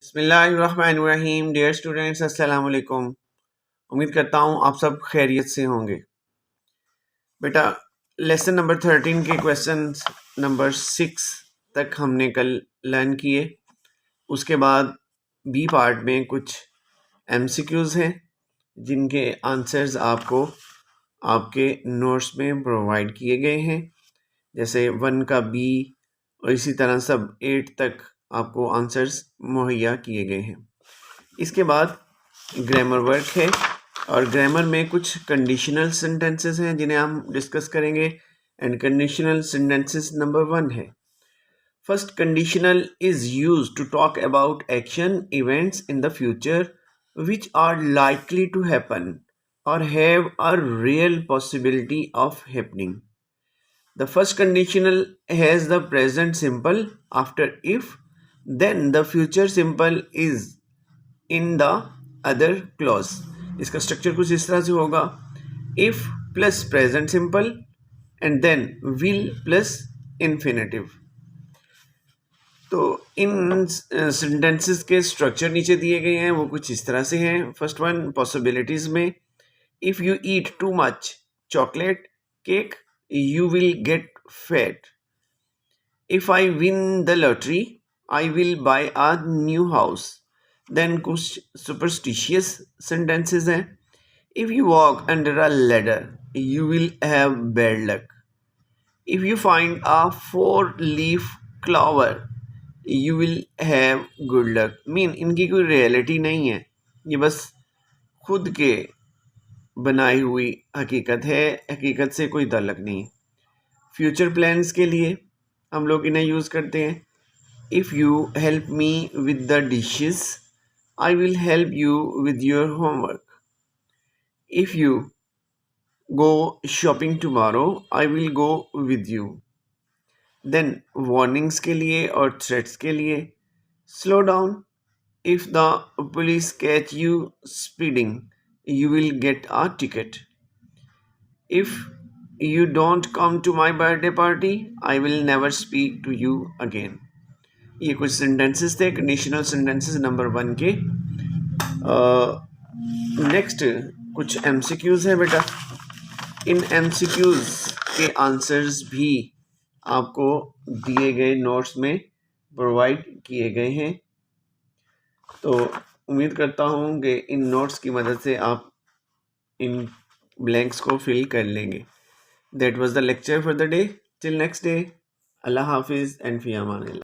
बिस्मिल्लाहिर्रहमानिर्रहीम। Dear students, अस्सलाम वालेकुम। उम्मीद करता हूँ आप सब खैरियत से होंगे। बेटा, लेसन नंबर 13 के क्वेश्चन नंबर 6 तक हमने कल लर्न किए। उसके बाद बी पार्ट में कुछ एमसीक्यूज हैं जिनके आंसर्स आपको आपके नोट्स में प्रोवाइड किए गए हैं, जैसे 1 का बी और इसी तरह सब 8 तक आपको आंसर्स मुहैया किए गए हैं। इसके बाद ग्रामर वर्क है और ग्रामर में कुछ कंडीशनल सेंटेंसेस हैं जिन्हें हम डिस्कस करेंगे। एंड कंडीशनल सेंटेंसेस नंबर 1 है, first conditional is used to talk about action events in the future which are likely to happen or have a real possibility of happening. The first conditional has the present simple after if, then the future simple is in the other clause. इसका structure कुछ इस तरह से होगा, if plus present simple and then will plus infinitive. तो इन sentences के structure नीचे दिए गए हैं, वो कुछ इस तरह से हैं। फर्स्ट वन, पॉसिबिलिटीज में, if you eat too much chocolate cake you will get fat. If I win the lottery I will buy a new house. Then कुछ सुपरस्टिशियस सेंटेंसेस हैं, if you walk under a ladder you will have bad luck. If you find a 4-leaf clover you will have good luck. Mean इनकी कोई reality नहीं है, ये बस खुद के बनाई हुई हकीकत है, हकीकत से कोई ताल्लुक नहीं है। फ्यूचर प्लान्स के लिए हम लोग इन्हें यूज़ करते हैं, if you help me with the dishes I will help you with your homework. If you go shopping tomorrow, I will go with you. Then warnings के लिए और threats के लिए, slow down. If the police catch you speeding, you will get a ticket. If you don't come to my birthday party, I will never speak to you again. ये कुछ sentences थे conditional sentences number 1 के। Next कुछ MCQs हैं बेटा। इन MCQs के answers भी आपको दिए गए नोट्स में प्रोवाइड किए गए हैं। तो उम्मीद करता हूँ कि इन नोट्स की मदद से आप इन ब्लैंक्स को फिल कर लेंगे। That was the lecture for the day. Till next day, अल्लाह हाफिज़ एंड फी अमान अल्लाह।